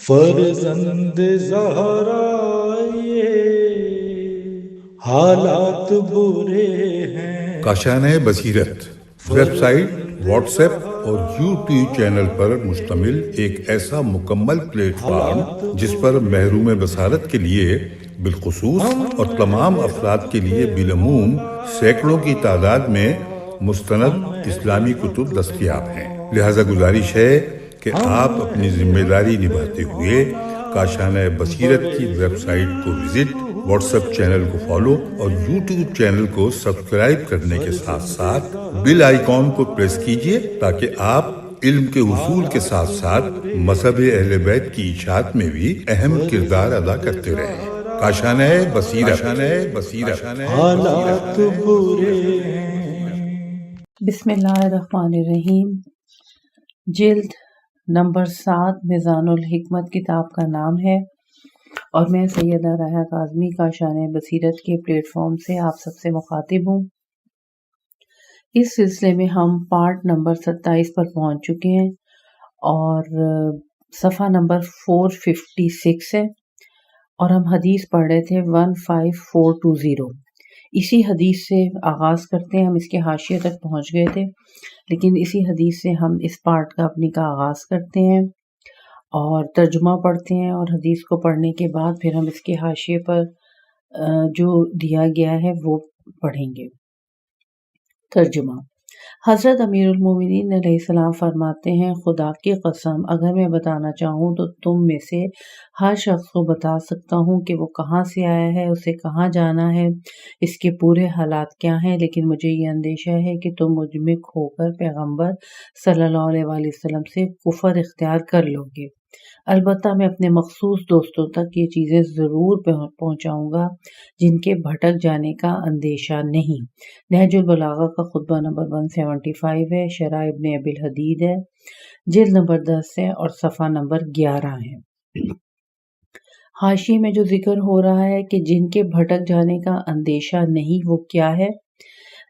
فرزند زہرا یہ حالات برے ہیں۔ کاشانۂ بصیرت ویب سائٹ، واٹس ایپ اور یوٹیوب چینل پر مشتمل ایک ایسا مکمل پلیٹ فارم جس پر محروم بصارت کے لیے بالخصوص اور تمام افراد کے لیے بالعموم سینکڑوں کی تعداد میں مستند اسلامی کتب دستیاب ہیں۔ لہذا گزارش ہے کہ آپ اپنی ذمہ داری نبھاتے ہوئے کاشانۂ بصیرت کی ویب سائٹ کو وزٹ، واٹس ایپ چینل کو فالو اور یوٹیوب چینل کو سبسکرائب کرنے کے ساتھ ساتھ بیل آئیکن کو پریس کیجئے تاکہ آپ علم کے حصول کے ساتھ ساتھ مذہب اہل بیت کی اشاعت میں بھی اہم کردار ادا کرتے رہیں۔ کاشانۂ بصیرت۔ حالات برے ہیں۔ بسم اللہ الرحمن الرحیم۔ جلد نمبر 7 میزان الحکمت کتاب کا نام ہے اور میں سیدہ راحہ کاظمی کاشانۂ بصیرت کے پلیٹ فارم سے آپ سب سے مخاطب ہوں۔ اس سلسلے میں ہم پارٹ نمبر 27 پر پہنچ چکے ہیں اور صفحہ نمبر 456 ہے اور ہم حدیث پڑھ رہے تھے 15420۔ اسی حدیث سے آغاز کرتے ہیں، ہم اس کے حاشیے تک پہنچ گئے تھے لیکن اسی حدیث سے ہم اس پارٹ کا اپنی کا آغاز کرتے ہیں اور ترجمہ پڑھتے ہیں، اور حدیث کو پڑھنے کے بعد پھر ہم اس کے حاشیے پر جو دیا گیا ہے وہ پڑھیں گے۔ ترجمہ۔ حضرت امیر المومنین علیہ السلام فرماتے ہیں، خدا کی قسم اگر میں بتانا چاہوں تو تم میں سے ہر شخص کو بتا سکتا ہوں کہ وہ کہاں سے آیا ہے، اسے کہاں جانا ہے، اس کے پورے حالات کیا ہیں، لیکن مجھے یہ اندیشہ ہے کہ تم مجھ میں کھو کر پیغمبر صلی اللہ علیہ وآلہ وسلم سے کفر اختیار کر لو گے۔ البتہ میں اپنے مخصوص دوستوں تک یہ چیزیں ضرور پہنچاؤں گا جن کے بھٹک جانے کا اندیشہ نہیں۔ نہج البلاغہ کا خطبہ نمبر 175 ہے، شرح ابن ابی الحدید ہے، جلد نمبر 10 ہے اور صفحہ نمبر 11 ہے۔ حاشیے میں جو ذکر ہو رہا ہے کہ جن کے بھٹک جانے کا اندیشہ نہیں، وہ کیا ہے؟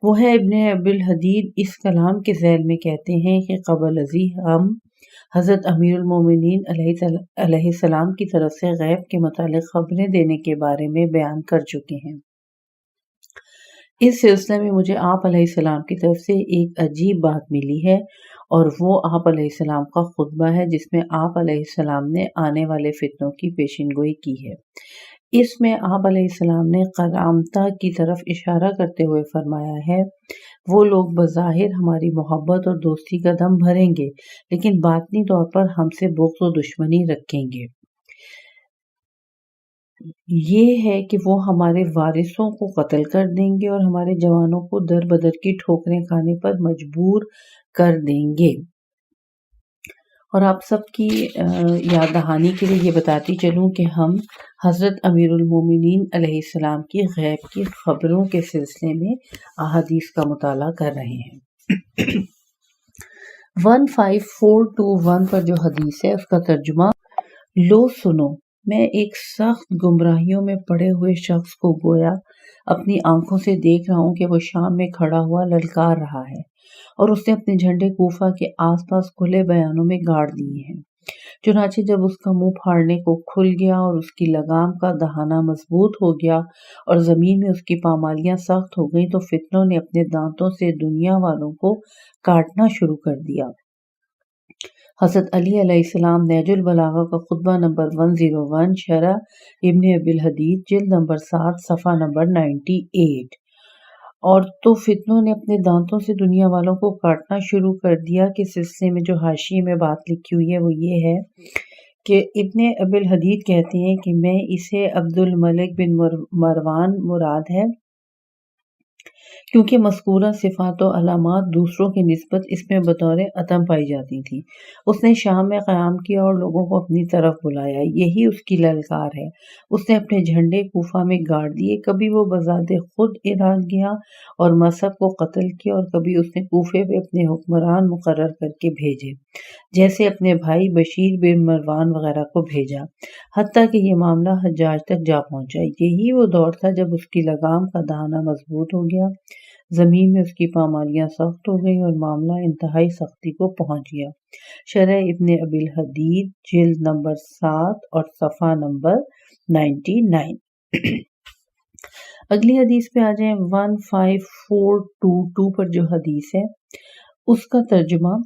وہ ہے ابن ابی الحدید اس کلام کے ذیل میں کہتے ہیں کہ قبل ازیں ہم حضرت امیر المومنین علیہ السلام کی طرف سے غیب کے متعلق خبریں دینے کے بارے میں بیان کر چکے ہیں۔ اس سلسلے میں مجھے آپ علیہ السلام کی طرف سے ایک عجیب بات ملی ہے اور وہ آپ علیہ السلام کا خطبہ ہے جس میں آپ علیہ السلام نے آنے والے فتنوں کی پیشین گوئی کی ہے۔ اس میں آپ علیہ السلام نے قرامتہ کی طرف اشارہ کرتے ہوئے فرمایا ہے، وہ لوگ بظاہر ہماری محبت اور دوستی کا دم بھریں گے لیکن باطنی طور پر ہم سے بغض و دشمنی رکھیں گے۔ یہ ہے کہ وہ ہمارے وارثوں کو قتل کر دیں گے اور ہمارے جوانوں کو در بدر کی ٹھوکریں کھانے پر مجبور کر دیں گے۔ اور آپ سب کی یاد دہانی کے لیے یہ بتاتی چلوں کہ ہم حضرت امیر المومنین علیہ السلام کی غیب کی خبروں کے سلسلے میں احادیث کا مطالعہ کر رہے ہیں۔ 15421 پر جو حدیث ہے اس کا ترجمہ، لو سنو، میں ایک سخت گمراہیوں میں پڑے ہوئے شخص کو گویا اپنی آنکھوں سے دیکھ رہا ہوں کہ وہ شام میں کھڑا ہوا للکار رہا ہے اور اس نے اپنے جھنڈے کوفہ کے آس پاس کھلے بیانوں میں گاڑ دیے ہیں۔ چنانچہ جب اس کا منہ پھاڑنے کو کھل گیا اور اس کی لگام کا دہانہ مضبوط ہو گیا اور زمین میں اس کی پامالیاں سخت ہو گئیں تو فتنوں نے اپنے دانتوں سے دنیا والوں کو کاٹنا شروع کر دیا۔ حضرت علی علیہ السلام نہج البلاغہ کا خطبہ نمبر 101، شرح ابن ابی الحدید، جلد نمبر 7، صفحہ نمبر 98۔ اور تو فتنوں نے اپنے دانتوں سے دنیا والوں کو کاٹنا شروع کر دیا کے سلسلے میں جو حاشیے میں بات لکھی ہوئی ہے وہ یہ ہے کہ ابن ابی الحدید کہتے ہیں کہ میں اسے عبد الملک بن مروان مراد ہے کیونکہ مذکورہ صفات و علامات دوسروں کی نسبت اس میں بطور عدم پائی جاتی تھی۔ اس نے شام میں قیام کیا اور لوگوں کو اپنی طرف بلایا، یہی اس کی للکار ہے۔ اس نے اپنے جھنڈے کوفہ میں گاڑ دیے، کبھی وہ بذات خود عراق گیا اور مذہب کو قتل کیا اور کبھی اس نے کوفے پہ اپنے حکمران مقرر کر کے بھیجے، جیسے اپنے بھائی بشیر بن مروان وغیرہ کو بھیجا، حتیٰ کہ یہ معاملہ حجاج تک جا پہنچا۔ یہی وہ دور تھا جب اس کی لگام کا دہانہ مضبوط ہو گیا، زمین میں اس کی پامالیاں سخت ہو گئیں اور معاملہ انتہائی سختی کو پہنچ گیا۔ شرح ابن ابی الحدید جلد نمبر 7 اور صفحہ نمبر 99۔ اگلی حدیث پہ آ جائیں 15422 پر جو حدیث ہے اس کا ترجمہ: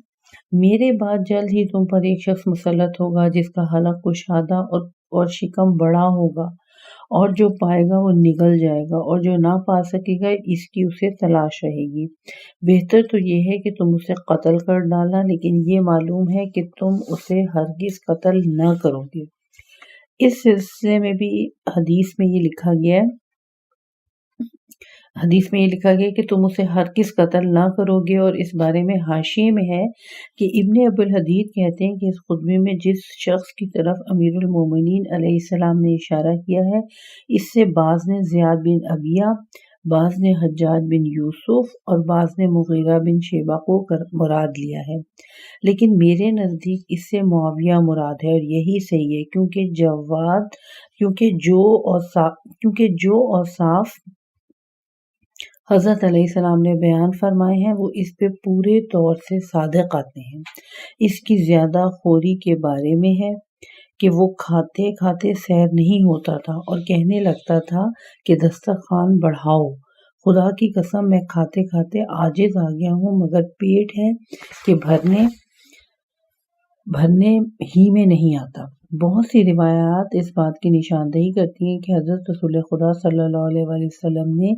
میرے بعد جلد ہی تم پر ایک شخص مسلط ہوگا جس کا حلق کشادہ اور شکم بڑا ہوگا، اور جو پائے گا وہ نگل جائے گا، اور جو نہ پا سکے گا اس کی اسے تلاش رہے گی۔ بہتر تو یہ ہے کہ تم اسے قتل کر ڈالا، لیکن یہ معلوم ہے کہ تم اسے ہرگز قتل نہ کرو گے۔ اس سلسلے میں بھی حدیث میں یہ لکھا گیا کہ تم اسے ہرگز قتل نہ کرو گے، اور اس بارے میں حاشیے میں ہے کہ ابن ابی الحدید کہتے ہیں کہ اس خطبے میں جس شخص کی طرف امیر المومنین علیہ السلام نے اشارہ کیا ہے، اس سے بعض نے زیاد بن ابیہ، بعض نے حجاج بن یوسف اور بعض نے مغیرہ بن شیبہ کو مراد لیا ہے، لیکن میرے نزدیک اس سے معاویہ مراد ہے، اور یہی صحیح ہے، کیونکہ جو اوصاف حضرت علیہ السلام نے بیان فرمائے ہیں وہ اس پہ پورے طور سے صادق آتے ہیں۔ اس کی زیادہ خوری کے بارے میں ہے کہ وہ کھاتے کھاتے سیر نہیں ہوتا تھا اور کہنے لگتا تھا کہ دسترخوان بڑھاؤ۔ خدا کی قسم میں کھاتے کھاتے عاجز آ گیا ہوں، مگر پیٹ ہے کہ بھرنے ہی میں نہیں آتا۔ بہت سی روایات اس بات کی نشاندہی کرتی ہیں کہ حضرت رسول خدا صلی اللہ علیہ وآلہ وسلم نے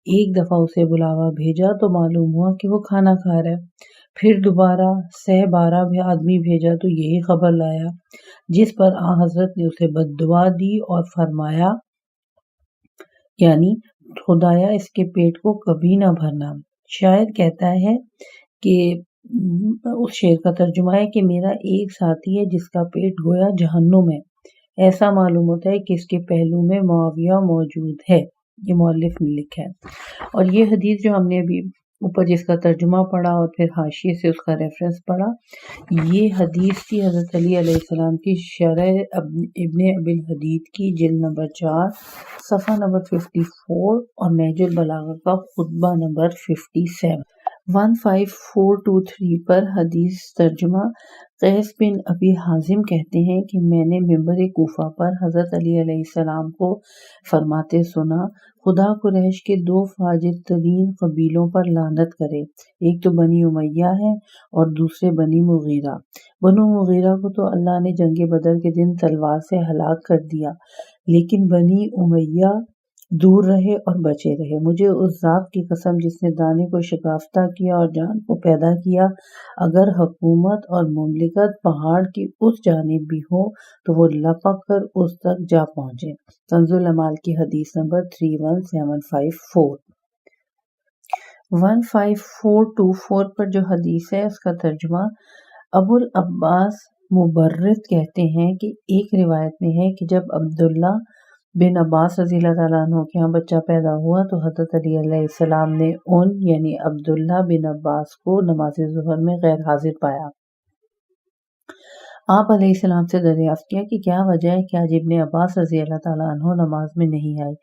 ایک دفعہ اسے بلاوا بھیجا تو معلوم ہوا کہ وہ کھانا کھا رہا ہے، پھر دوبارہ 12 آدمی بھیجا تو یہی خبر لایا، جس پر حضرت نے اسے بد دعا دی اور فرمایا، یعنی خدایا اس کے پیٹ کو کبھی نہ بھرنا۔ شاید کہتا ہے کہ اس شعر کا ترجمہ ہے کہ میرا ایک ساتھی ہے جس کا پیٹ گویا جہنم ہے، ایسا معلوم ہوتا ہے کہ اس کے پہلو میں معاویہ موجود ہے۔ یہ مؤلف نے لکھا ہے۔ اور یہ حدیث جو ہم نے ابھی اوپر جس کا ترجمہ پڑھا اور پھر حاشیے سے اس کا ریفرنس پڑھا، یہ حدیث تھی حضرت علی علیہ السلام کی شرح ابن ابی الحدید کی جلد نمبر 4 صفحہ نمبر 54 اور نہج البلاغہ کا خطبہ نمبر 57۔ 15423 پر حدیث ترجمہ: قیس بن ابی حازم کہتے ہیں کہ میں نے منبر کوفہ پر حضرت علی علیہ السلام کو فرماتے سنا، خدا قریش کے 2 فاجر ترین قبیلوں پر لعنت کرے، ایک تو بنی امیہ ہے اور دوسرے بنی مغیرہ۔ بنو مغیرہ کو تو اللہ نے جنگ بدر کے دن تلوار سے ہلاک کر دیا، لیکن بنی امیہ دور رہے اور بچے رہے۔ مجھے اس ذات کی قسم جس نے دانے کو شکافتہ کیا اور جان کو پیدا کیا، اگر حکومت اور مملکت پہاڑ کی اس جانب بھی ہو تو وہ لپک کر اس تک جا پہنچے۔ کنز الاعمال کی حدیث نمبر 31754۔ 15424 پر جو حدیث ہے اس کا ترجمہ: ابو العباس مبرد کہتے ہیں کہ ایک روایت میں ہے کہ جب عبداللہ بن عباس رضی اللہ تعالیٰ عنہ کے ہاں بچہ پیدا ہوا تو حضرت علی علیہ السلام نے یعنی عبداللہ بن عباس کو نماز ظہر میں غیر حاضر پایا۔ آپ علیہ السلام سے دریافت کیا کہ کیا وجہ ہے کہ آج ابن عباس رضی اللہ تعالیٰ عنہ نماز میں نہیں آئے۔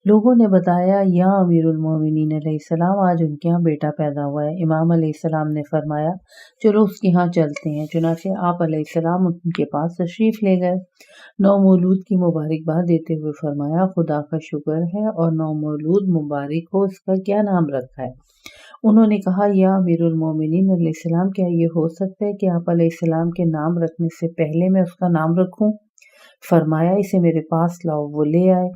لوگوں نے بتایا، یا امیر المومنین علیہ السلام، آج ان کے ہاں بیٹا پیدا ہوا ہے۔ امام علیہ السلام نے فرمایا، چلو اس کے ہاں چلتے ہیں۔ چنانچہ آپ علیہ السلام ان کے پاس تشریف لے گئے۔ نومولود کی مبارکباد دیتے ہوئے فرمایا، خدا کا شکر ہے، اور نومولود مبارک ہو، اس کا کیا نام رکھا ہے؟ انہوں نے کہا، یا امیر المومنین علیہ السلام، کیا یہ ہو سکتا ہے کہ آپ علیہ السلام کے نام رکھنے سے پہلے میں اس کا نام رکھوں؟ فرمایا، اسے میرے پاس لاؤ۔ وہ لے آئے۔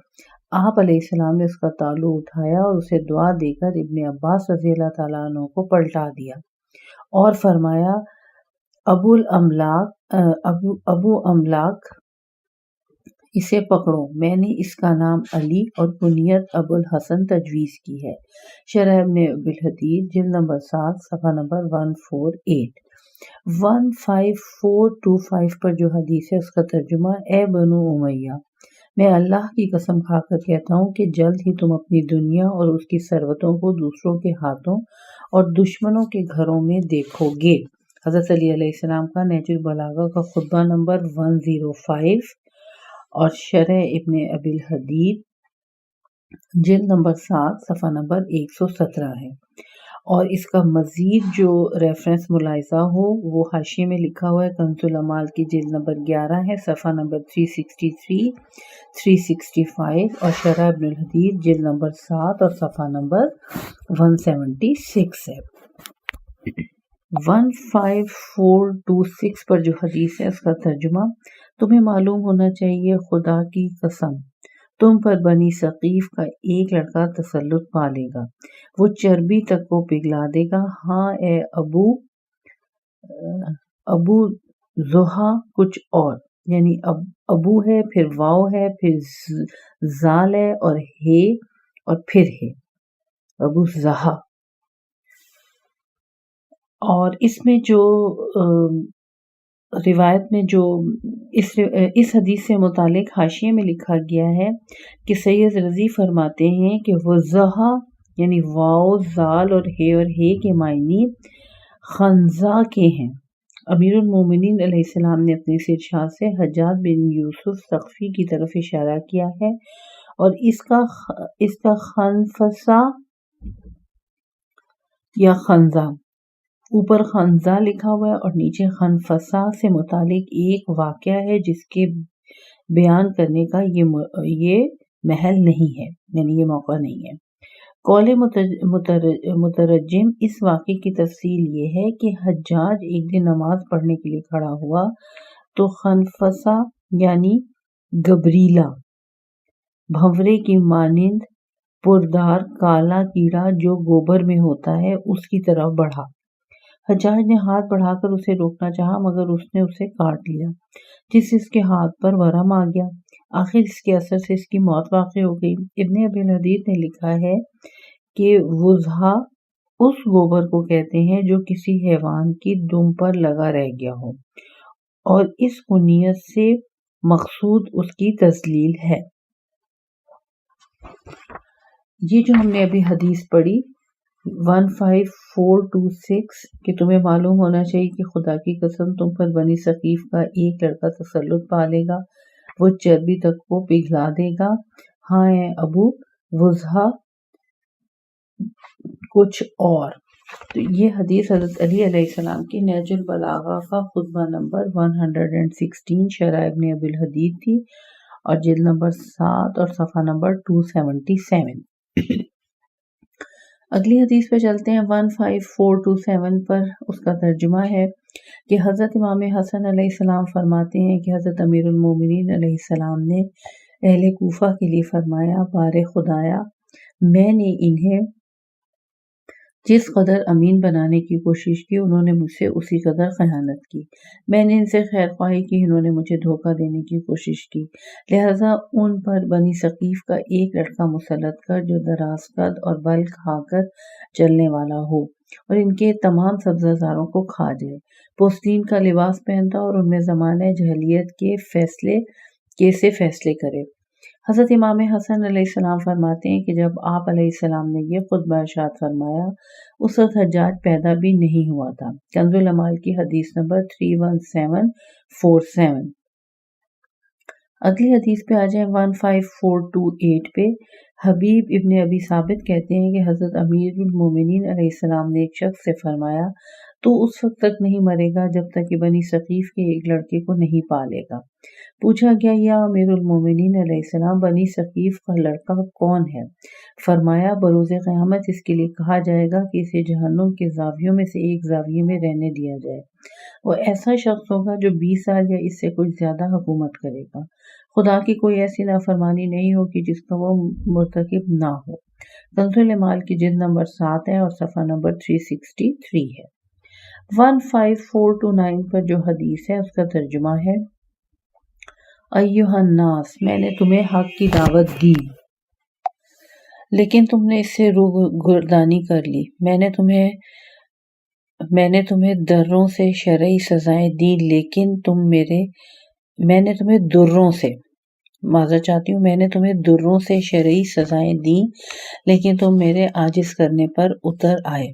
آپ علیہ السلام نے اس کا تالو اٹھایا اور اسے دعا دے کر ابن عباس رضی اللہ تعالیٰ عنہ کو پلٹا دیا اور فرمایا، ابو املاک اسے پکڑو، میں نے اس کا نام علی اور کنیت ابو الحسن تجویز کی ہے۔ شرح ابن ابی الحدید جلد نمبر 7 صفحہ نمبر 148۔ 15425 پر جو حدیث ہے اس کا ترجمہ: اے بنو امیہ، میں اللہ کی قسم کھا کر کہتا ہوں کہ جلد ہی تم اپنی دنیا اور اس کی ثروتوں کو دوسروں کے ہاتھوں اور دشمنوں کے گھروں میں دیکھو گے۔ حضرت علی علیہ السلام کا نہج البلاغہ کا خطبہ نمبر 105 اور شرح ابن ابی الحدید جلد نمبر 7 صفحہ نمبر 117 ہے، اور اس کا مزید جو ریفرنس ملاحظہ ہو وہ حاشیے میں لکھا ہوا ہے۔ کنز الامال کی جلد نمبر 11 ہے، صفحہ نمبر 363 365، اور شرح ابن الحدید جلد نمبر 7 اور صفحہ نمبر 176 ہے۔ 15426 پر جو حدیث ہے اس کا ترجمہ: تمہیں معلوم ہونا چاہیے خدا کی قسم تم پر بنی ثقیف کا ایک لڑکا تسلط پالے گا، وہ چربی تک کو پگھلا دے گا۔ ہاں اے ابو زحا کچھ اور، یعنی ابو ہے، پھر واو ہے، پھر زال ہے، اور ہے، اور پھر ہے، ابو زحا۔ اور اس میں جو روایت میں جو اس حدیث سے متعلق حاشیے میں لکھا گیا ہے کہ سید رضی فرماتے ہیں کہ وہ زحا یعنی واو، زال اور ہے کے معنی خنزا کے ہیں۔ امیر المومنین علیہ السلام نے اپنے اس ارشاد سے حجاج بن یوسف ثقفی کی طرف اشارہ کیا ہے، اور اس کا خنفسا یا خنزا، اوپر خنزا لکھا ہوا ہے اور نیچے خنفسا سے متعلق ایک واقعہ ہے جس کے بیان کرنے کا یہ محل نہیں ہے، یعنی یہ موقع نہیں ہے۔ قول مترجم اس واقعے کی تفصیل یہ ہے کہ حجاج ایک دن نماز پڑھنے کے لیے کھڑا ہوا تو خنفسا یعنی گبریلا، بھنورے کی مانند پردار کالا کیڑا جو گوبر میں ہوتا ہے اس کی طرف بڑھا۔ حجاج نے ہاتھ بڑھا کر اسے روکنا چاہا مگر اس نے اسے کاٹ لیا، جس سے اس کے ہاتھ پر ورم آ گیا۔ آخر اس کے اثر سے اس کی موت واقع ہو گئی۔ ابن ابی الحدید نے لکھا ہے کہ وضحا اس گوبر کو کہتے ہیں جو کسی حیوان کی دم پر لگا رہ گیا ہو، اور اس کنیت سے مقصود اس کی تذلیل ہے۔ یہ جو ہم نے ابھی حدیث پڑھی 15426 کہ تمہیں معلوم ہونا چاہیے کہ خدا کی قسم تم پر بنی ثقیف کا ایک لڑکا تسلط پالے گا، وہ چربی تک کو پگھلا دے گا۔ ہاں اے ابو وضحا کچھ اور۔ تو یہ حدیث حضرت علی علیہ السلام کی نہج البلاغہ کا خطبہ نمبر 116 شرح ابن ابی الحدید تھی، اور جلد نمبر 7 اور صفحہ نمبر 277۔ اگلی حدیث پہ چلتے ہیں۔ 15427 پر اس کا ترجمہ ہے کہ حضرت امام حسن علیہ السلام فرماتے ہیں کہ حضرت امیر المومنین علیہ السلام نے اہل کوفہ کے لیے فرمایا، بارے خدایا، میں نے انہیں جس قدر امین بنانے کی کوشش کی انہوں نے مجھ سے اسی قدر خیانت کی، میں نے ان سے خیر خواہی کی انہوں نے مجھے دھوکہ دینے کی کوشش کی، لہٰذا ان پر بنی ثقیف کا ایک لڑکا مسلط کر جو دراز قد اور بل کھا کر چلنے والا ہو اور ان کے تمام سبزہ زاروں کو کھا جائے، پوستین کا لباس پہنتا اور ان میں زمانہ جاہلیت کے سے فیصلے کرے۔ حضرت امام حسن علیہ السلام فرماتے ہیں کہ جب آپ علیہ السلام نے یہ خطبہ ارشاد فرمایا اس وقت حجاج پیدا بھی نہیں ہوا تھا۔ کنز الامال کی حدیث نمبر 31747۔ اگلی حدیث پہ آ جائیں 15428 پہ۔ حبیب ابن ابی ثابت کہتے ہیں کہ حضرت امیر المومنین علیہ السلام نے ایک شخص سے فرمایا تو اس وقت تک نہیں مرے گا جب تک کہ بنی ثقیف کے ایک لڑکے کو نہیں پالے گا۔ پوچھا گیا یا امیر المومنین علیہ السلام بنی ثقیف کا لڑکا کون ہے؟ فرمایا بروز قیامت اس کے لیے کہا جائے گا کہ اسے جہنم کے زاویوں میں سے ایک زاویے میں رہنے دیا جائے، وہ ایسا شخص ہوگا جو 20 سال یا اس سے کچھ زیادہ حکومت کرے گا، خدا کی کوئی ایسی نافرمانی نہیں ہوگی جس کا وہ مرتکب نہ ہو۔ کنز الامال کی جلد نمبر 7 ہے اور صفحہ نمبر 363 ہے۔ 15429 پر جو حدیث ہے اس کا ترجمہ ہے ایھا الناس، میں نے تمہیں حق کی دعوت دی لیکن تم نے اس سے روگردانی کر لی، میں نے تمہیں دروں سے شرعی سزائیں دیں لیکن میں نے تمہیں دروں سے معذرت چاہتی ہوں، میں نے تمہیں دروں سے شرعی سزائیں دیں لیکن تم میرے عاجز کرنے پر اتر آئے۔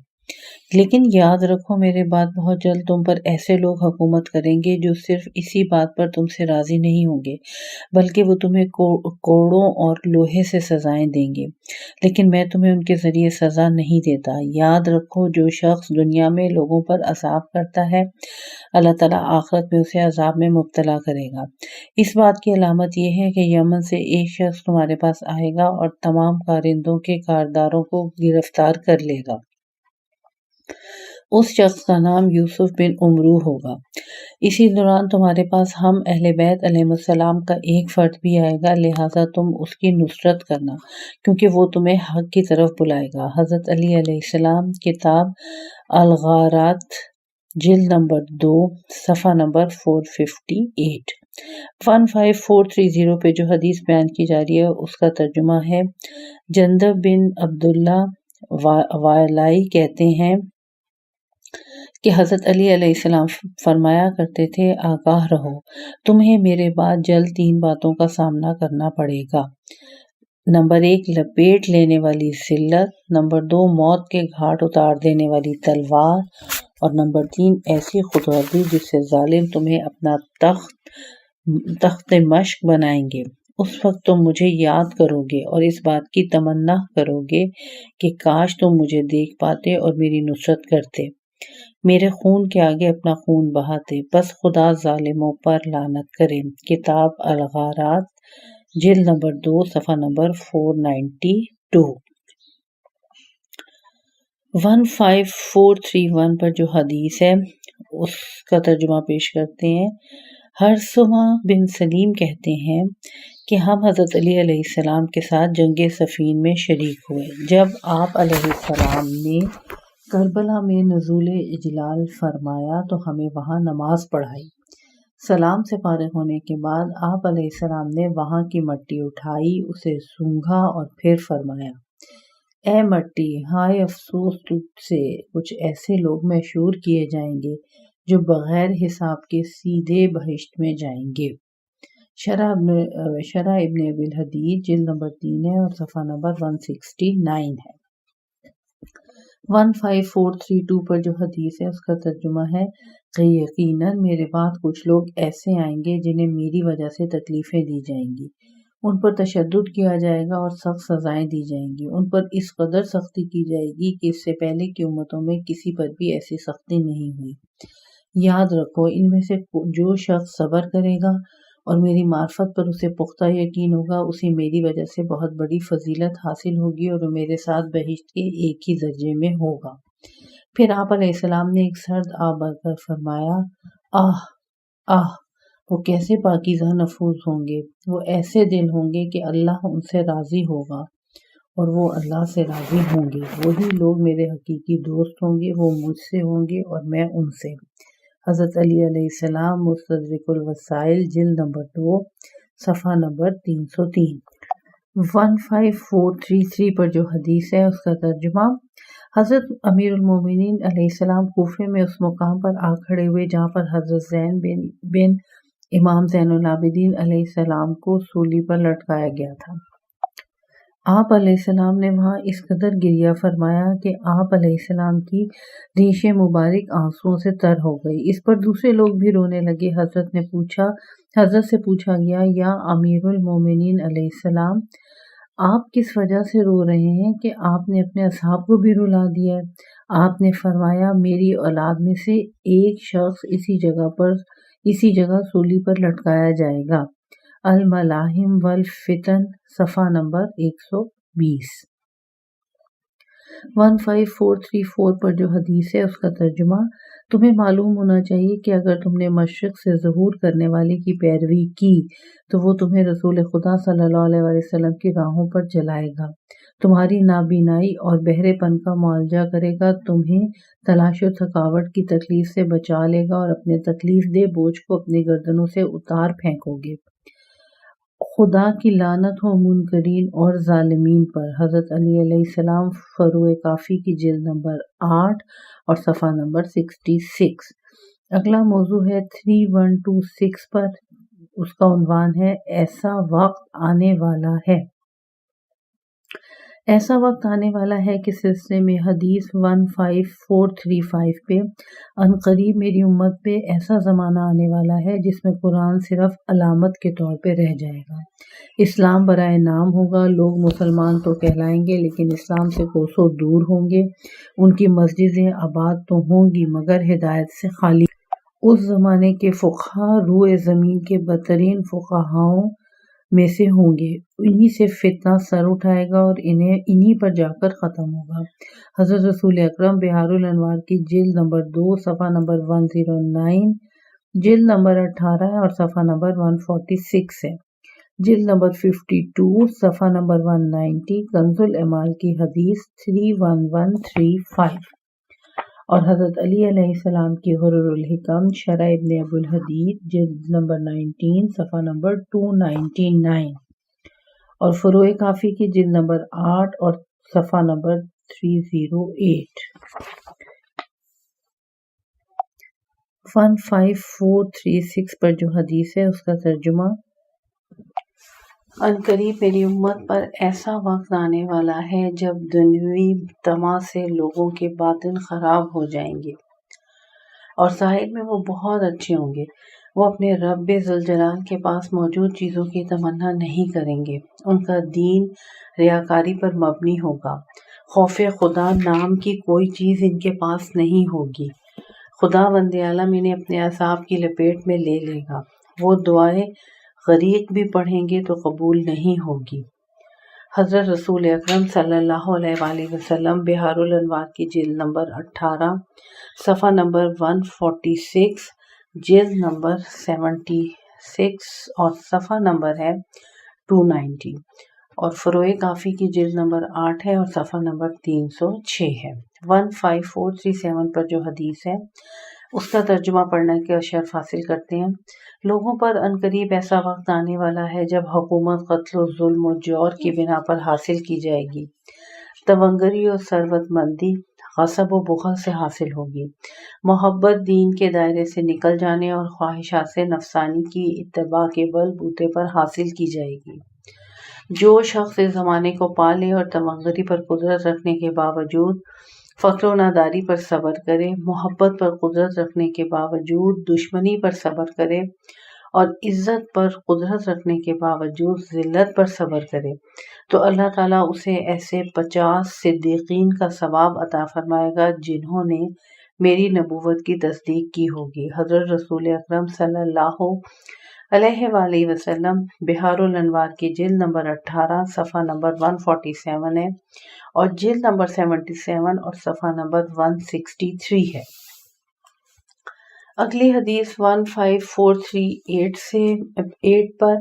لیکن یاد رکھو میرے بعد بہت جلد تم پر ایسے لوگ حکومت کریں گے جو صرف اسی بات پر تم سے راضی نہیں ہوں گے بلکہ وہ تمہیں کوڑوں اور لوہے سے سزائیں دیں گے، لیکن میں تمہیں ان کے ذریعے سزا نہیں دیتا۔ یاد رکھو جو شخص دنیا میں لوگوں پر عذاب کرتا ہے اللہ تعالیٰ آخرت میں اسے عذاب میں مبتلا کرے گا۔ اس بات کی علامت یہ ہے کہ یمن سے ایک شخص تمہارے پاس آئے گا اور تمام کارندوں کے کارداروں کو گرفتار کر لے گا۔ اس شخص کا نام یوسف بن عمرو ہوگا۔ اسی دوران تمہارے پاس ہم اہل بیت علیہ السلام کا ایک فرد بھی آئے گا، لہٰذا تم اس کی نصرت کرنا کیونکہ وہ تمہیں حق کی طرف بلائے گا۔ حضرت علی علیہ السلام، کتاب الغارات، جلد نمبر 2، صفحہ نمبر 458۔ 15430 پہ جو حدیث بیان کی جا رہی ہے اس کا ترجمہ ہے، جندب بن عبداللہ وائلائی کہتے ہیں کہ حضرت علی علیہ السلام فرمایا کرتے تھے، آگاہ رہو، تمہیں میرے بعد جلد 3 باتوں کا سامنا کرنا پڑے گا۔ نمبر 1، لپیٹ لینے والی ذلت، نمبر 2، موت کے گھاٹ اتار دینے والی تلوار، اور نمبر 3، ایسی خودغرضی جس سے ظالم تمہیں اپنا تخت مشق بنائیں گے۔ اس وقت تم مجھے یاد کرو گے اور اس بات کی تمنا کرو گے کہ کاش تم مجھے دیکھ پاتے اور میری نصرت کرتے، میرے خون کے آگے اپنا خون بہاتے، بس خدا ظالموں پر لعنت کرے۔ کتاب الغارات، جلد نمبر 2، صفحہ نمبر 492۔ 15431 پر جو حدیث ہے اس کا ترجمہ پیش کرتے ہیں۔ حرثمہ بن سلیم کہتے ہیں کہ ہم حضرت علی علیہ السلام کے ساتھ جنگ صفین میں شریک ہوئے۔ جب آپ علیہ السلام نے کربلا میں نزول اجلال فرمایا تو ہمیں وہاں نماز پڑھائی۔ سلام سے فارغ ہونے کے بعد آپ علیہ السلام نے وہاں کی مٹی اٹھائی، اسے سونگھا اور پھر فرمایا، اے مٹی، ہائے افسوس تجھ سے کچھ ایسے لوگ محشور کیے جائیں گے جو بغیر حساب کے سیدھے بہشت میں جائیں گے۔ شرح ابن ابی الحدید، جلد نمبر 3 ہے اور صفحہ نمبر 169 ہے۔ 15432 پر جو حدیث ہے اس کا ترجمہ ہے کہ یقیناً میرے بعد کچھ لوگ ایسے آئیں گے جنہیں میری وجہ سے تکلیفیں دی جائیں گی، ان پر تشدد کیا جائے گا اور سخت سزائیں دی جائیں گی، ان پر اس قدر سختی کی جائے گی کہ اس سے پہلے کی امتوں میں کسی پر بھی ایسی سختی نہیں ہوئی۔ یاد رکھو ان میں سے جو شخص صبر کرے گا اور میری معرفت پر اسے پختہ یقین ہوگا، اسے میری وجہ سے بہت بڑی فضیلت حاصل ہوگی اور وہ میرے ساتھ بہشت کے ایک ہی درجے میں ہوگا۔ پھر آپ علیہ السلام نے ایک سرد آہ بھر کر فرمایا، آہ آہ، وہ کیسے پاکیزہ نفوس ہوں گے، وہ ایسے دل ہوں گے کہ اللہ ان سے راضی ہوگا اور وہ اللہ سے راضی ہوں گے، وہی لوگ میرے حقیقی دوست ہوں گے، وہ مجھ سے ہوں گے اور میں ان سے۔ حضرت علی علیہ السلام، مستدرک الوسائل، جلد نمبر 2، صفحہ نمبر 303۔ 15433 پر جو حدیث ہے اس کا ترجمہ، حضرت امیر المومنین علیہ السلام کوفے میں اس مقام پر آ کھڑے ہوئے جہاں پر حضرت زین بن امام زین العابدین علیہ السلام کو سولی پر لٹکایا گیا تھا۔ آپ علیہ السلام نے وہاں اس قدر گریہ فرمایا کہ آپ علیہ السلام کی ریش مبارک آنسوؤں سے تر ہو گئی۔ اس پر دوسرے لوگ بھی رونے لگے۔ حضرت سے پوچھا گیا، یا امیر المومنین علیہ السلام، آپ کس وجہ سے رو رہے ہیں کہ آپ نے اپنے اصحاب کو بھی رلا دیا ہے؟ آپ نے فرمایا، میری اولاد میں سے ایک شخص اسی جگہ سولی پر لٹکایا جائے گا۔ الملاحم والفتن، صفحہ نمبر 120۔ 15434 پر جو حدیث ہے اس کا ترجمہ، تمہیں معلوم ہونا چاہیے کہ اگر تم نے مشرق سے ظہور کرنے والے کی پیروی کی تو وہ تمہیں رسول خدا صلی اللہ علیہ وسلم کی راہوں پر چلائے گا، تمہاری نابینائی اور بہرے پن کا معالجہ کرے گا، تمہیں تلاش و تھکاوٹ کی تکلیف سے بچا لے گا اور اپنے تکلیف دہ بوجھ کو اپنی گردنوں سے اتار پھینکو گے۔ خدا کی لعنت ہو منکرین اور ظالمین پر۔ حضرت علی علیہ السلام، فروع کافی کی جلد نمبر 8 اور صفحہ نمبر 66۔ اگلا موضوع ہے 3126 پر، اس کا عنوان ہے ایسا وقت آنے والا ہے۔ ایسا وقت آنے والا ہے کہ سلسلے میں حدیث 15435 پہ عنقریب میری امت پہ ایسا زمانہ آنے والا ہے جس میں قرآن صرف علامت کے طور پہ رہ جائے گا۔ اسلام برائے نام ہوگا، لوگ مسلمان تو کہلائیں گے لیکن اسلام سے کوسوں دور ہوں گے، ان کی مسجدیں آباد تو ہوں گی مگر ہدایت سے خالی۔ اس زمانے کے فقہا روئے زمین کے بدترین فقہاؤں میں سے ہوں گے، انہی سے فتنہ سر اٹھائے گا اور انہی پر جا کر ختم ہوگا۔ حضرت رسول اکرم بہار الانوار کی جلد نمبر 2 صفحہ نمبر 109، جلد نمبر 18 اور صفحہ نمبر 146 ہے، جلد نمبر 52 صفحہ نمبر 190 کنز العمال کی حدیث 31135، اور حضرت علی علیہ السلام کی غرر الحکم شرح ابن ابو الحدید جلد نمبر 19 صفحہ نمبر 299، اور فروع کافی کی جلد نمبر 8 اور صفحہ نمبر 308۔ 15436 پر جو حدیث ہے اس کا ترجمہ: عنقریب میری امت پر ایسا وقت آنے والا ہے جب دنیوی طمع سے لوگوں کے باطن خراب ہو جائیں گے اور ظاہر میں وہ بہت اچھے ہوں گے۔ وہ اپنے رب ذوالجلال کے پاس موجود چیزوں کی تمنا نہیں کریں گے، ان کا دین ریاکاری پر مبنی ہوگا، خوف خدا نام کی کوئی چیز ان کے پاس نہیں ہوگی، خداوند عالم انہیں اپنے عذاب کی لپیٹ میں لے لے گا، وہ دعائیں غریق بھی پڑھیں گے تو قبول نہیں ہوگی۔ حضرت رسول اکرم صلی اللہ علیہ وآلہ وسلم بہار الانوار کی جلد نمبر 18 صفحہ نمبر 146، جلد نمبر 76 اور صفحہ نمبر ہے 290، اور فروع کافی کی جلد نمبر 8 ہے اور صفحہ نمبر 306 ہے۔ 15437 پر جو حدیث ہے اس کا ترجمہ پڑھنے کا شرف حاصل کرتے ہیں۔ لوگوں پر عنقریب ایسا وقت آنے والا ہے جب حکومت قتل و ظلم و جور کی بنا پر حاصل کی جائے گی، تونگری اور ثروت مندی غصب و بخل سے حاصل ہوگی، محبت دین کے دائرے سے نکل جانے اور خواہشات نفسانی کی اتباع کے بل بوتے پر حاصل کی جائے گی۔ جو شخص اس زمانے کو پالے اور تونگری پر قدرت رکھنے کے باوجود فقر و ناداری پر صبر کرے، محبت پر قدرت رکھنے کے باوجود دشمنی پر صبر کرے اور عزت پر قدرت رکھنے کے باوجود ذلت پر صبر کرے تو اللہ تعالیٰ اسے ایسے 50 صدیقین کا ثواب عطا فرمائے گا جنہوں نے میری نبوت کی تصدیق کی ہوگی۔ حضرت رسول اکرم صلی اللہ علیہ وآلہ وسلم بہار الانوار کی جلد نمبر 18 صفحہ نمبر 147 ہے اور جلد نمبر 77 اور صفحہ نمبر 163 ہے۔ اگلی حدیث 15438 سے 8 پر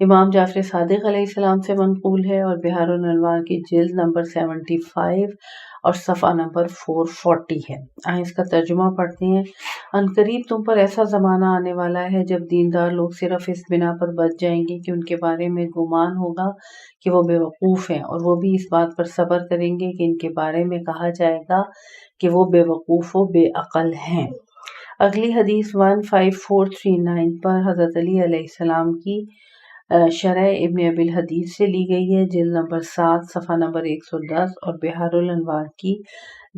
امام جعفر صادق علیہ السلام سے منقول ہے اور بہار الانوار کی جلد نمبر 75 اور صفحہ نمبر 440 ہے۔ آئیں اس کا ترجمہ پڑھتے ہیں۔ عنقریب تم پر ایسا زمانہ آنے والا ہے جب دیندار لوگ صرف اس بنا پر بچ جائیں گے کہ ان کے بارے میں گمان ہوگا کہ وہ بے وقوف ہیں، اور وہ بھی اس بات پر صبر کریں گے کہ ان کے بارے میں کہا جائے گا کہ وہ بے وقوف و بے عقل ہیں۔ اگلی حدیث 15439 پر حضرت علی علیہ السلام کی شرح ابن ابی الحدید سے لی گئی ہے، جلد نمبر 7 صفحہ نمبر 110 اور بہار الانوار کی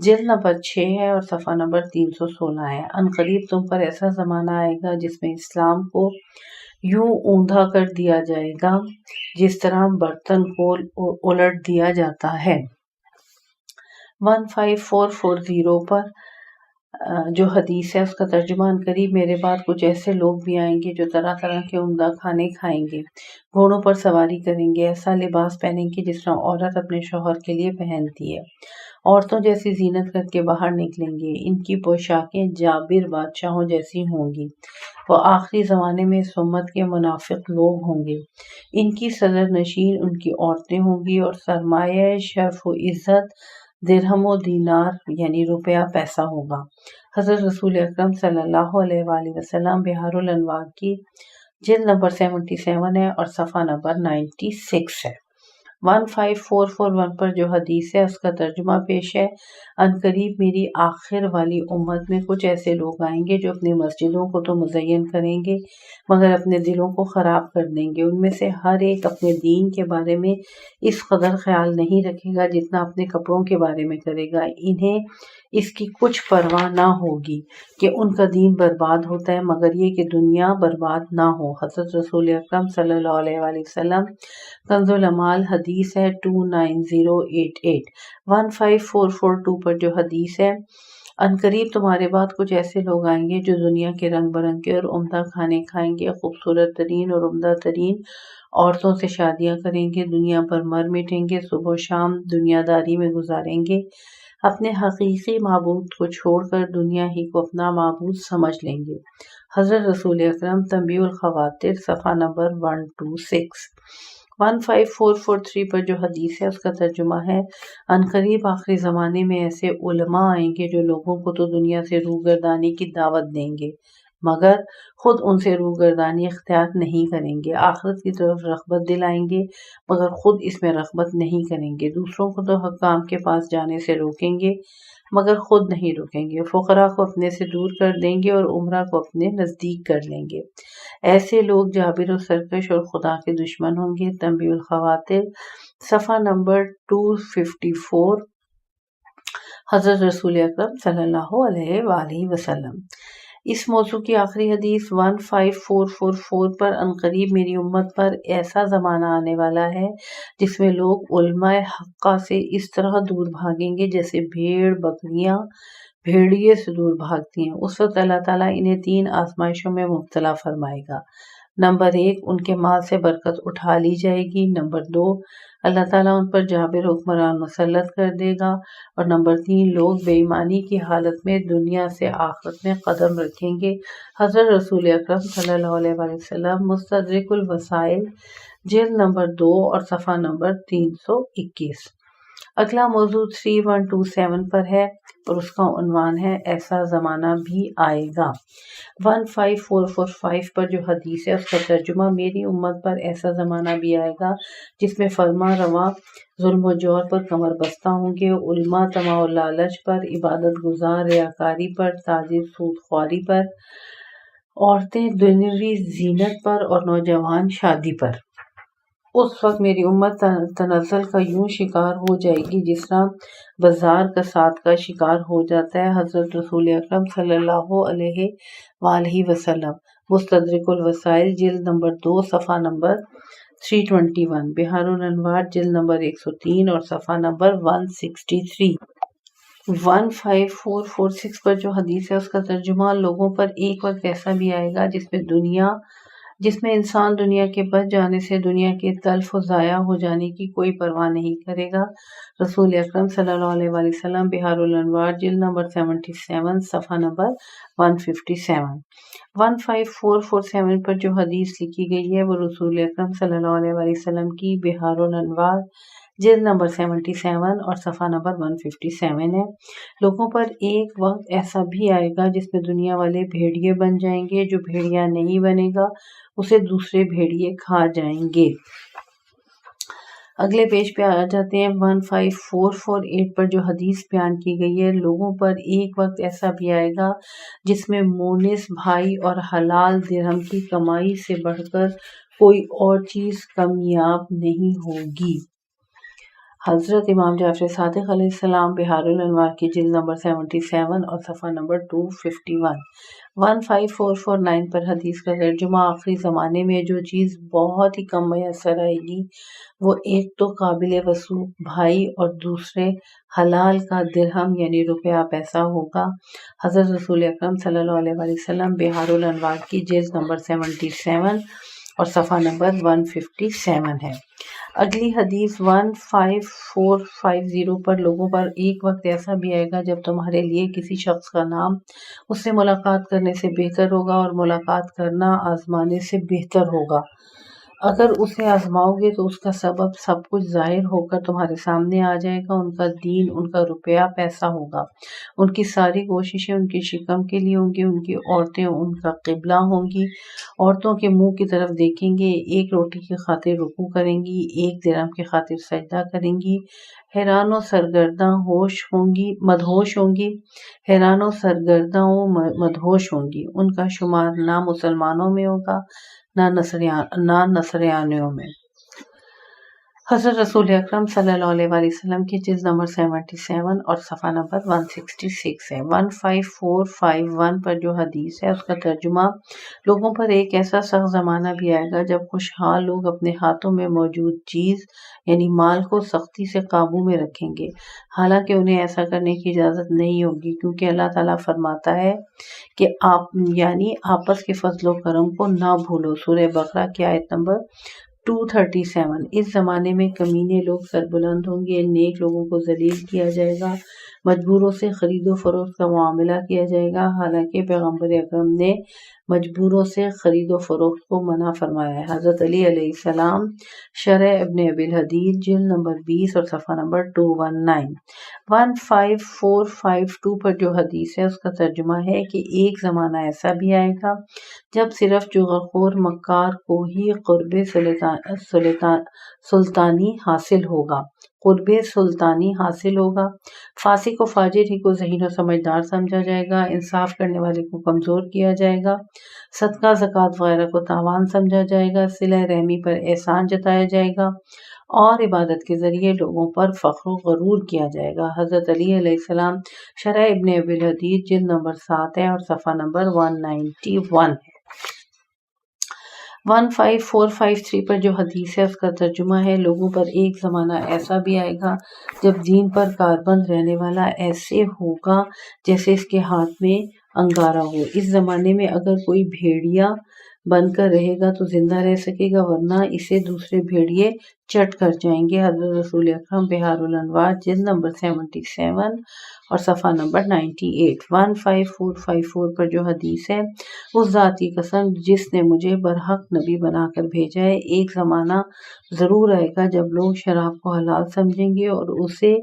جلد نمبر 6 ہے اور صفحہ نمبر 316 ہے۔ عنقریب تم پر ایسا زمانہ آئے گا جس میں اسلام کو یوں اوندھا کر دیا جائے گا جس طرح برتن کو الٹ دیا جاتا ہے۔ 15440 پر جو حدیث ہے اس کا ترجمہ: عنقریب میرے بعد کچھ ایسے لوگ بھی آئیں گے جو طرح طرح کے عمدہ کھانے کھائیں گے، گھوڑوں پر سواری کریں گے، ایسا لباس پہنیں گے جس طرح عورت اپنے شوہر کے لیے پہنتی ہے، عورتوں جیسی زینت کر کے باہر نکلیں گے، ان کی پوشاکیں جابر بادشاہوں جیسی ہوں گی، وہ آخری زمانے میں اس امت کے منافق لوگ ہوں گے، ان کی صدر نشین ان کی عورتیں ہوں گی اور سرمایہ شرف و عزت درہم و دینار یعنی روپیہ پیسہ ہوگا۔ حضرت رسول اکرم صلی اللہ علیہ وآلہ وسلم بہار الانوار کی جلد نمبر 77 ہے اور صفحہ نمبر 96 ہے۔ 1541 پر جو حدیث ہے اس کا ترجمہ پیش ہے۔ عنقریب میری آخر والی امت میں کچھ ایسے لوگ آئیں گے جو اپنی مسجدوں کو تو مزین کریں گے مگر اپنے دلوں کو خراب کر دیں گے۔ ان میں سے ہر ایک اپنے دین کے بارے میں اس قدر خیال نہیں رکھے گا جتنا اپنے کپڑوں کے بارے میں کرے گا۔ انہیں اس کی کچھ پرواہ نہ ہوگی کہ ان کا دین برباد ہوتا ہے مگر یہ کہ دنیا برباد نہ ہو۔ حضرت رسول اکرم صلی اللہ علیہ وآلہ وسلم، کنز العمال، حدیث ہے 29088۔ 15442 پر جو حدیث ہے، عنقریب تمہارے بعد کچھ ایسے لوگ آئیں گے جو دنیا کے رنگ برنگے اور عمدہ کھانے کھائیں گے، خوبصورت ترین اور عمدہ ترین عورتوں سے شادیاں کریں گے، دنیا پر مر مٹیں گے، صبح و شام دنیا داری میں گزاریں گے، اپنے حقیقی معبود کو چھوڑ کر دنیا ہی کو اپنا معبود سمجھ لیں گے۔ حضرت رسول اکرم، تنبیہ الخواطر، صفحہ نمبر 126۔ 15443 پر جو حدیث ہے اس کا ترجمہ ہے، عنقریب آخری زمانے میں ایسے علماء آئیں گے جو لوگوں کو تو دنیا سے روگردانی کی دعوت دیں گے مگر خود ان سے روگردانی اختیار نہیں کریں گے، آخرت کی طرف رغبت دلائیں گے مگر خود اس میں رغبت نہیں کریں گے، دوسروں کو تو حکام کے پاس جانے سے روکیں گے مگر خود نہیں رکیں گے، فقراء کو اپنے سے دور کر دیں گے اور عمرہ کو اپنے نزدیک کر لیں گے۔ ایسے لوگ جابر و سرکش اور خدا کے دشمن ہوں گے۔ تنبیہ الخواطر، صفحہ نمبر 254۔ حضرت رسول اکرم صلی اللہ علیہ وآلہ وسلم۔ اس موضوع کی آخری حدیث 15444 پر، عنقریب میری امت پر ایسا زمانہ آنے والا ہے جس میں لوگ علماء حقہ سے اس طرح دور بھاگیں گے جیسے بھیڑ بکریاں بھیڑیے سے دور بھاگتی ہیں۔ اس وقت اللہ تعالیٰ انہیں 3 آزمائشوں میں مبتلا فرمائے گا۔ نمبر 1، ان کے مال سے برکت اٹھا لی جائے گی۔ نمبر 2، اللہ تعالیٰ ان پر جابر حکمران مسلط کر دے گا۔ اور نمبر 3، لوگ بے ایمانی کی حالت میں دنیا سے آخرت میں قدم رکھیں گے۔ حضرت رسول اکرم صلی اللہ علیہ وآلہ وسلم، مستدرک الوسائل، جلد نمبر 2 اور صفحہ نمبر 321۔ اگلا موضوع 3127 پر ہے اور اس کا عنوان ہے ایسا زمانہ بھی آئے گا۔ 15445 پر جو حدیث ہے اس کا ترجمہ، میری امت پر ایسا زمانہ بھی آئے گا جس میں فرما روا ظلم و جور پر کمر بستہ ہوں گے، علماء طمع و لالچ پر، عبادت گزار ریاکاری پر، تاجر سود خواری پر، عورتیں دنیوی زینت پر اور نوجوان شادی پر۔ اس وقت میری امت تنزل کا یوں شکار ہو جائے گی جس طرح بازار کساد کا شکار ہو جاتا ہے۔ حضرت رسول اکرم صلی اللہ علیہ وآلہ وسلم، مستدرک الوسائل، جلد نمبر 2 صفحہ نمبر 321، بحار الانوار، جلد نمبر 103 اور صفحہ نمبر 163۔ 15446 پر جو حدیث ہے اس کا ترجمہ، لوگوں پر ایک وقت ایسا بھی آئے گا جس میں انسان دنیا کے بچ جانے سے دنیا کے تلف و ضائع ہو جانے کی کوئی پرواہ نہیں کرے گا۔ رسول اکرم صلی اللہ علیہ وآلہ وسلم، بحار الانوار، جلد نمبر 77، صفحہ نمبر 157۔ 15447 پر جو حدیث لکھی گئی ہے وہ رسول اکرم صلی اللہ علیہ وآلہ وسلم کی بحار الانوار، جلد نمبر 77 اور صفحہ نمبر 157 ہے۔ لوگوں پر ایک وقت ایسا بھی آئے گا جس میں دنیا والے بھیڑیے بن جائیں گے، جو بھیڑیا نہیں بنے گا اسے دوسرے بھیڑیے کھا جائیں گے۔ اگلے پیج پہ آ جاتے ہیں۔ 15448 پر جو حدیث بیان کی گئی ہے، لوگوں پر ایک وقت ایسا بھی آئے گا جس میں مونس بھائی اور حلال درہم کی کمائی سے بڑھ کر کوئی اور چیز کامیاب نہیں ہوگی۔ حضرت امام جعفر صادق علیہ السلام، بحار الانوار کی جلد نمبر 77 اور صفحہ نمبر 251۔ 15449 پر حدیث کا ترجمہ، آخری زمانے میں جو چیز بہت ہی کم میسر آئے گی وہ ایک تو قابل وصول بھائی اور دوسرے حلال کا درہم یعنی روپیہ پیسہ ہوگا۔ حضرت رسول اکرم صلی اللہ علیہ وآلہ وسلم، بحار الانوار کی جلد نمبر 77 اور صفحہ نمبر 157 ہے۔ اگلی حدیث 15450 پر، لوگوں پر ایک وقت ایسا بھی آئے گا جب تمہارے لیے کسی شخص کا نام اس سے ملاقات کرنے سے بہتر ہوگا اور ملاقات کرنا آزمانے سے بہتر ہوگا۔ اگر اسے آزماؤ گے تو اس کا سبب سب کچھ ظاہر ہو کر تمہارے سامنے آ جائے گا۔ ان کا دین، ان کا روپیہ پیسہ ہوگا، ان کی ساری کوششیں ان کی شکم کے لیے ہوں گی، ان کی عورتیں ان کا قبلہ ہوں گی، عورتوں کے منہ کی طرف دیکھیں گے، ایک روٹی کی خاطر رکوع کریں گی، ایک درہم کی خاطر سجدہ کریں گی، حیران و سرگرداں مدہوش ہوں گی، حیران و سرگرداں و مدہوش ہوں گی۔ ان کا شمار نہ مسلمانوں میں ہوگا نہ نصرانیوں میں۔ حضرت رسول اکرم صلی اللہ علیہ وآلہ وسلم کی جلد نمبر 77 اور صفحہ نمبر 166 ہے۔ 15451 پر جو حدیث ہے اس کا ترجمہ: لوگوں پر ایک ایسا سخت زمانہ بھی آئے گا جب خوشحال لوگ اپنے ہاتھوں میں موجود چیز یعنی مال کو سختی سے قابو میں رکھیں گے، حالانکہ انہیں ایسا کرنے کی اجازت نہیں ہوگی، کیونکہ اللہ تعالیٰ فرماتا ہے کہ آپس کے فضل و کرم کو نہ بھولو۔ سورہ بقرہ کی آیت نمبر 237۔ اس زمانے میں کمینے لوگ سربلند ہوں گے، نیک لوگوں کو ذلیل کیا جائے گا، مجبوروں سے خرید و فروخت کا معاملہ کیا جائے گا، حالانکہ پیغمبر اکرم نے مجبوروں سے خرید و فروخت کو منع فرمایا ہے۔ حضرت علی علیہ السلام، شرح ابن ابی الحدید، جلد نمبر 20 اور صفحہ نمبر 219۔ 15452 پر جو حدیث ہے اس کا ترجمہ ہے کہ ایک زمانہ ایسا بھی آئے گا جب صرف جغرخور مکار کو ہی قرب سلطانی حاصل ہوگا، فاسق و فاجر ہی کو ذہین و سمجھدار سمجھا جائے گا، انصاف کرنے والے کو کمزور کیا جائے گا، صدقہ زکوٰۃ وغیرہ کو تاوان سمجھا جائے گا، صلہ رحمی پر احسان جتایا جائے گا اور عبادت کے ذریعے لوگوں پر فخر و غرور کیا جائے گا۔ حضرت علی علیہ السلام، شرح ابن ابی الحدید، جلد نمبر 7 ہے اور صفحہ نمبر 191 ہے۔ 15453 پر جو حدیث ہے اس کا ترجمہ ہے: لوگوں پر ایک زمانہ ایسا بھی آئے گا جب دین پر کاربند رہنے والا ایسے ہوگا جیسے اس کے ہاتھ میں انگارہ ہو۔ اس زمانے میں اگر کوئی بھیڑیا بن کر رہے گا تو زندہ رہ سکے گا، ورنہ اسے دوسرے بھیڑیے چٹ کر جائیں گے۔ حضرت رسول اکرم، بحار الانوار، جلد نمبر 77 اور صفحہ نمبر 98۔ 15454 پر جو حدیث ہے: اس ذات کی قسم جس نے مجھے برحق نبی بنا کر بھیجا ہے، ایک زمانہ ضرور آئے گا جب لوگ شراب کو حلال سمجھیں گے اور اسے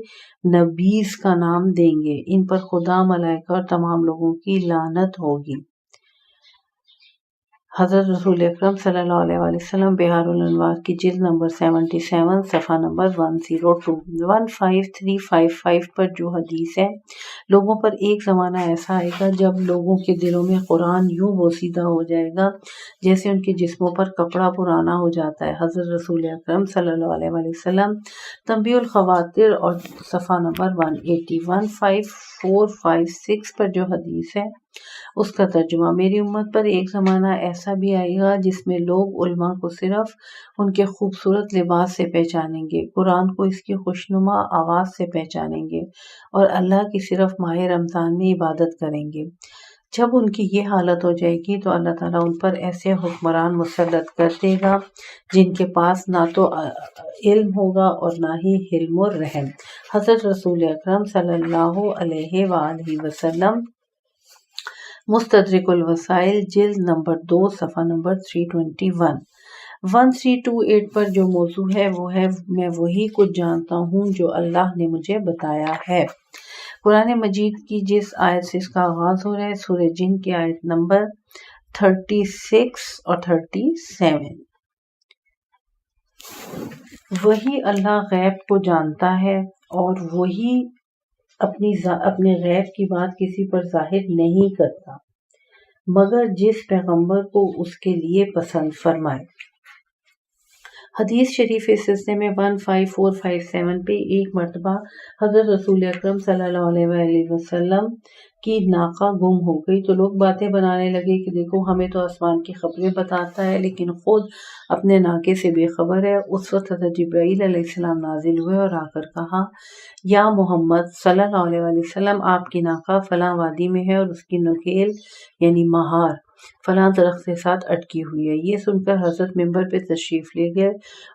نبیذ کا نام دیں گے، ان پر خدا، ملائکہ اور تمام لوگوں کی لعنت ہوگی۔ حضرت رسول اکرم صلی اللہ علیہ وآلہ وسلم، بحار الانوار کی جلد نمبر 77 صفحہ نمبر 102۔ 15355 پر جو حدیث ہے: لوگوں پر ایک زمانہ ایسا آئے گا جب لوگوں کے دلوں میں قرآن یوں بوسیدہ ہو جائے گا جیسے ان کے جسموں پر کپڑا پرانا ہو جاتا ہے۔ حضرت رسول اکرم صلی اللہ علیہ وآلہ وسلم، تنبیہ الخواطر اور صفحہ نمبر 180۔ 15456 پر جو حدیث ہے اس کا ترجمہ: میری امت پر ایک زمانہ ایسا بھی آئے گا جس میں لوگ علماء کو صرف ان کے خوبصورت لباس سے پہچانیں گے، قرآن کو اس کی خوشنما آواز سے پہچانیں گے اور اللہ کی صرف ماہ رمضان میں عبادت کریں گے۔ جب ان کی یہ حالت ہو جائے گی تو اللہ تعالیٰ ان پر ایسے حکمران مسلط کر دے گا جن کے پاس نہ تو علم ہوگا اور نہ ہی حلم و رحم۔ حضرت رسول اکرم صلی اللہ علیہ وآلہ وسلم، مستدرک الوسائل، جلد نمبر 2 صفحہ نمبر 321۔ 1328 پر جو موضوع ہے وہ ہے: میں وہی کچھ جانتا ہوں جو اللہ نے مجھے بتایا ہے۔ قرآن مجید کی جس آیت سے اس کا آغاز ہو رہا ہے، سورہ جن کی آیت نمبر 36 اور 37۔ وہی اللہ غیب کو جانتا ہے اور وہی اپنے غیب کی بات کسی پر ظاہر نہیں کرتا مگر جس پیغمبر کو اس کے لیے پسند فرمائے۔ حدیث شریف اس سلسلے میں 15457 پہ ایک مرتبہ حضرت رسول اکرم صلی اللہ علیہ وآلہ وسلم کی ناقہ گم ہو گئی تو لوگ باتیں بنانے لگے کہ دیکھو ہمیں تو آسمان کی خبریں بتاتا ہے لیکن خود اپنے ناقے سے بے خبر ہے۔ اس وقت حضرت جبرائیل علیہ السلام نازل ہوئے اور آ کر کہا: یا محمد صلی اللہ علیہ وآلہ وسلم، آپ کی ناقہ فلاں وادی میں ہے اور اس کی نکیل یعنی مہار فلاں درخت کے ساتھ اٹکی ہوئی ہے۔ یہ سن کر حضرت ممبر پہ تشریف لے گئے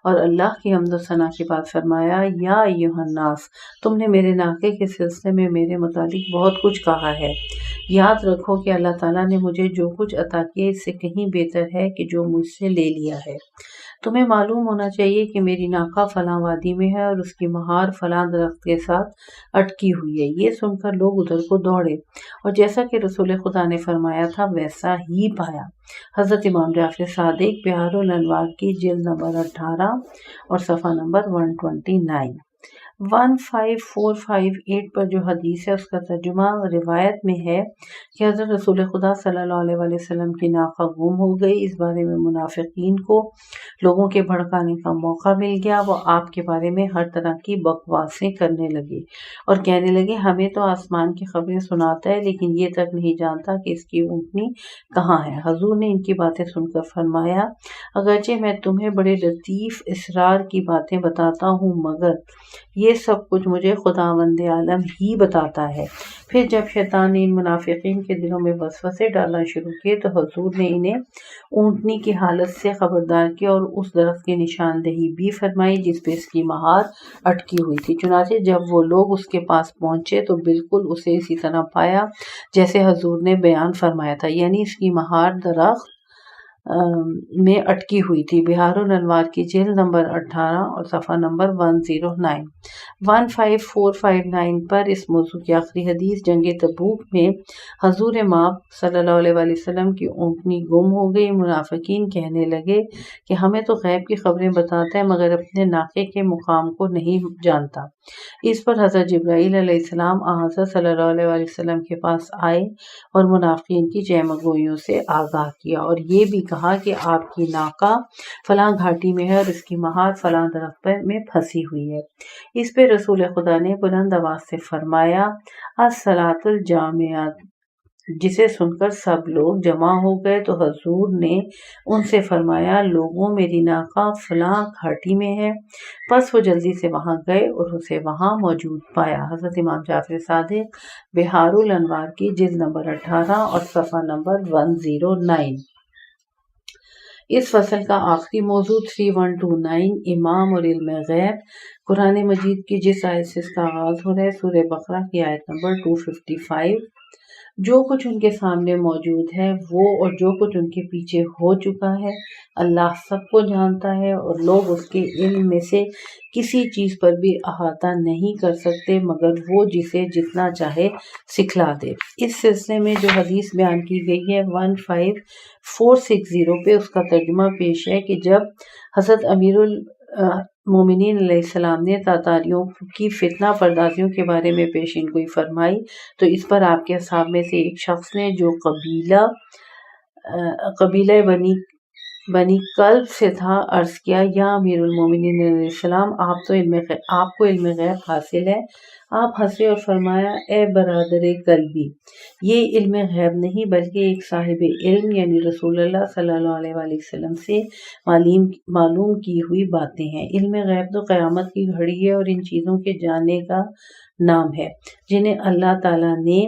اور اللہ کی حمد و ثنا کے بعد فرمایا: یا ایھا الناس، تم نے میرے ناقے کے سلسلے میں میرے متعلق بہت کچھ کہا ہے، یاد رکھو کہ اللہ تعالیٰ نے مجھے جو کچھ عطا کیا اس سے کہیں بہتر ہے کہ جو مجھ سے لے لیا ہے۔ تمہیں معلوم ہونا چاہیے کہ میری ناقہ فلاں وادی میں ہے اور اس کی مہار فلاں درخت کے ساتھ اٹکی ہوئی ہے۔ یہ سن کر لوگ ادھر کو دوڑے اور جیسا کہ رسول خدا نے فرمایا تھا ویسا ہی پایا۔ حضرت امام جعفر صادق بہار الانوار کی جلد نمبر 18 اور صفحہ نمبر 129۔ 15458 پر جو حدیث ہے اس کا ترجمہ روایت میں ہے کہ حضرت رسول خدا صلی اللہ علیہ وسلم کی ناقہ گم ہو گئی۔ اس بارے میں منافقین کو لوگوں کے بھڑکانے کا موقع مل گیا۔ وہ آپ کے بارے میں ہر طرح کی بکواسیں کرنے لگے اور کہنے لگے ہمیں تو آسمان کی خبریں سناتا ہے لیکن یہ تک نہیں جانتا کہ اس کی اونٹنی کہاں ہے۔ حضور نے ان کی باتیں سن کر فرمایا اگرچہ میں تمہیں بڑے لطیف اسرار کی باتیں بتاتا ہوں مگر یہ سب کچھ مجھے خداوند عالم ہی بتاتا ہے۔ پھر جب شیطان نے ان منافقین کے دلوں میں وسوسے ڈالنا شروع کیے تو حضور نے انہیں اونٹنی کی حالت سے خبردار کیا اور اس درخت کی نشاندہی بھی فرمائی جس پہ اس کی مہار اٹکی ہوئی تھی۔ چنانچہ جب وہ لوگ اس کے پاس پہنچے تو بالکل اسے اسی طرح پایا جیسے حضور نے بیان فرمایا تھا، یعنی اس کی مہار درخت میں اٹکی ہوئی تھی۔ بہار الانوار کی جلد نمبر 18 اور صفحہ نمبر 109۔ 15459 پر اس موضوع کی آخری حدیث جنگ تبوک میں حضور مآب صلی اللہ علیہ وسلم کی اونٹنی گم ہو گئی۔ منافقین کہنے لگے کہ ہمیں تو غیب کی خبریں بتاتا ہے مگر اپنے ناقے کے مقام کو نہیں جانتا۔ اس پر حضرت جبرائیل علیہ السلام حضرت صلی اللہ علیہ وسلم کے پاس آئے اور منافقین کی جیمہ گوئیوں سے آگاہ کیا اور یہ بھی کہا کہ آپ کی ناقہ فلاں گھاٹی میں ہے اور اس کی مہار فلاں درخت میں پھنسی ہوئی ہے۔ اس پہ رسول خدا نے بلند آواز سے فرمایا الصلاۃ الجامعۃ، جسے سن کر سب لوگ جمع ہو گئے تو حضور نے ان سے فرمایا لوگوں میری ناقہ فلاں گھاٹی میں ہے۔ پس وہ جلدی سے وہاں گئے اور اسے وہاں موجود پایا۔ حضرت امام جعفر صادق بہار الانوار کی جلد نمبر 18 اور صفحہ نمبر 109۔ اس فصل کا آخری موضوع 3129 امام اور علم غیب۔ قرآن مجید کی جس آیت سے اس کا آغاز ہو رہا ہے سورہ بقرہ کی آیت نمبر 255۔ جو کچھ ان کے سامنے موجود ہے وہ اور جو کچھ ان کے پیچھے ہو چکا ہے اللہ سب کو جانتا ہے اور لوگ اس کے علم میں سے کسی چیز پر بھی احاطہ نہیں کر سکتے مگر وہ جسے جتنا چاہے سکھلا دے۔ اس سلسلے میں جو حدیث بیان کی گئی ہے 15460 پہ اس کا ترجمہ پیش ہے کہ جب حضرت امیر المومنین علیہ السلام نے تاتاریوں کی فتنہ پردازیوں کے بارے میں پیشین گوئی فرمائی تو اس پر آپ کے اصحاب میں سے ایک شخص نے جو قبیلہ بنی کلب سے تھا عرض کیا یا امیر المومنین علیہ السلام آپ کو علم غیب حاصل ہے؟ آپ ہنسے اور فرمایا اے برادر کلبی یہ علم غیب نہیں بلکہ ایک صاحب علم یعنی رسول اللہ صلی اللہ علیہ وسلم سے معلوم کی ہوئی باتیں ہیں۔ علم غیب تو قیامت کی گھڑی ہے اور ان چیزوں کے جاننے کا نام ہے جنہیں اللہ تعالیٰ نے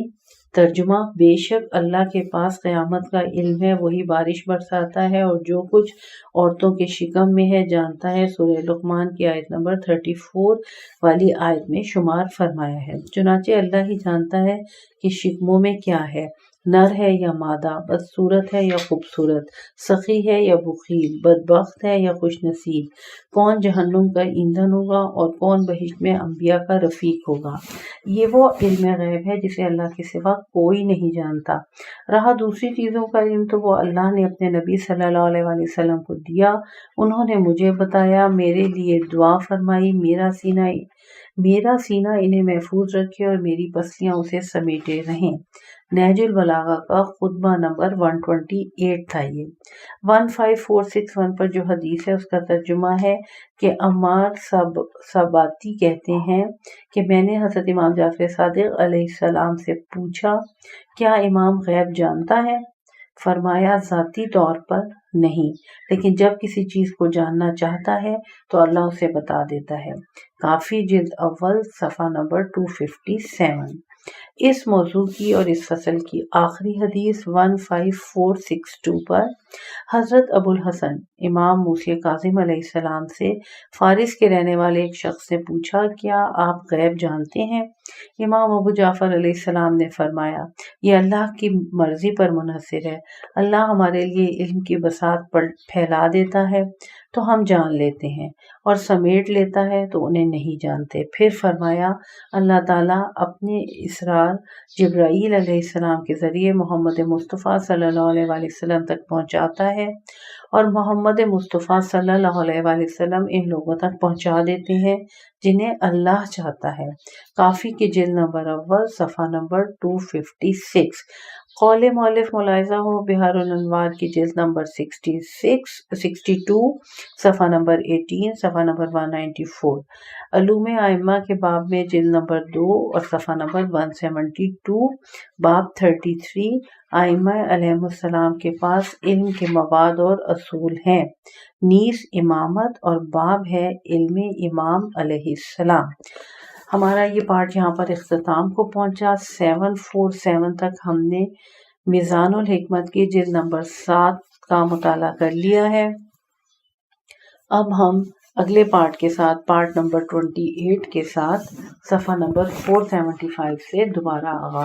ترجمہ بے شک اللہ کے پاس قیامت کا علم ہے، وہی بارش برساتا ہے اور جو کچھ عورتوں کے شکم میں ہے جانتا ہے۔ سورہ لقمان کی آیت نمبر 34 والی آیت میں شمار فرمایا ہے۔ چنانچہ اللہ ہی جانتا ہے کہ شکموں میں کیا ہے، نر ہے یا مادہ، بدصورت ہے یا خوبصورت، سخی ہے یا بخیل، بدبخت ہے یا خوش نصیب، کون جہنم کا ایندھن ہوگا اور کون بہشت میں انبیاء کا رفیق ہوگا۔ یہ وہ علم غیب ہے جسے اللہ کے سوا کوئی نہیں جانتا۔ رہا دوسری چیزوں کا علم تو وہ اللہ نے اپنے نبی صلی اللہ علیہ وسلم کو دیا، انہوں نے مجھے بتایا، میرے لیے دعا فرمائی، میرا سینہ انہیں محفوظ رکھے اور میری پسلیاں اسے سمیٹے رہیں۔ نہج البلاغہ کا خطبہ نمبر 128 تھا۔ یہ 15461 پر جو حدیث ہے اس کا ترجمہ ہے کہ عمار سباتی کہتے ہیں کہ میں نے حضرت امام جعفر صادق علیہ السلام سے پوچھا کیا امام غیب جانتا ہے؟ فرمایا ذاتی طور پر نہیں، لیکن جب کسی چیز کو جاننا چاہتا ہے تو اللہ اسے بتا دیتا ہے۔ کافی جلد اول صفحہ نمبر 257۔ اس موضوع کی اور اس فصل کی آخری حدیث 15462 پر حضرت ابو الحسن امام موسی کاظم علیہ السلام سے فارس کے رہنے والے ایک شخص نے پوچھا کیا آپ غیب جانتے ہیں؟ امام ابو جعفر علیہ السلام نے فرمایا یہ اللہ کی مرضی پر منحصر ہے، اللہ ہمارے لیے علم کی بساط پر پھیلا دیتا ہے تو ہم جان لیتے ہیں اور سمیٹ لیتا ہے تو انہیں نہیں جانتے۔ پھر فرمایا اللہ تعالیٰ اپنے اسرار جبرائیل علیہ السلام کے ذریعے محمد مصطفیٰ صلی اللہ علیہ وآلہ وسلم تک پہنچاتا ہے اور محمد مصطفیٰ صلی اللہ علیہ وآلہ وسلم ان لوگوں تک پہنچا دیتے ہیں جنہیں اللہ چاہتا ہے۔ کافی کی جلد نمبر اول صفحہ نمبر 256۔ قول مؤلف ملاحظہ ہو بحار الانوار کی جلد نمبر 62 صفحہ نمبر 18 صفحہ نمبر 194۔ علوم ائمہ کے باب میں جلد نمبر 2 اور صفحہ نمبر 172 باب 33 ائمہ علیہ السلام کے پاس علم کے مواد اور اصول ہیں، نیز امامت اور باب ہے علم امام علیہ السلام۔ ہمارا یہ پارٹ یہاں پر اختتام کو پہنچا۔ 747 تک ہم نے میزان الحکمت کی جلد نمبر 7 کا مطالعہ کر لیا ہے۔ اب ہم اگلے پارٹ کے ساتھ پارٹ نمبر 28 کے ساتھ صفحہ نمبر 475 سے دوبارہ آغاز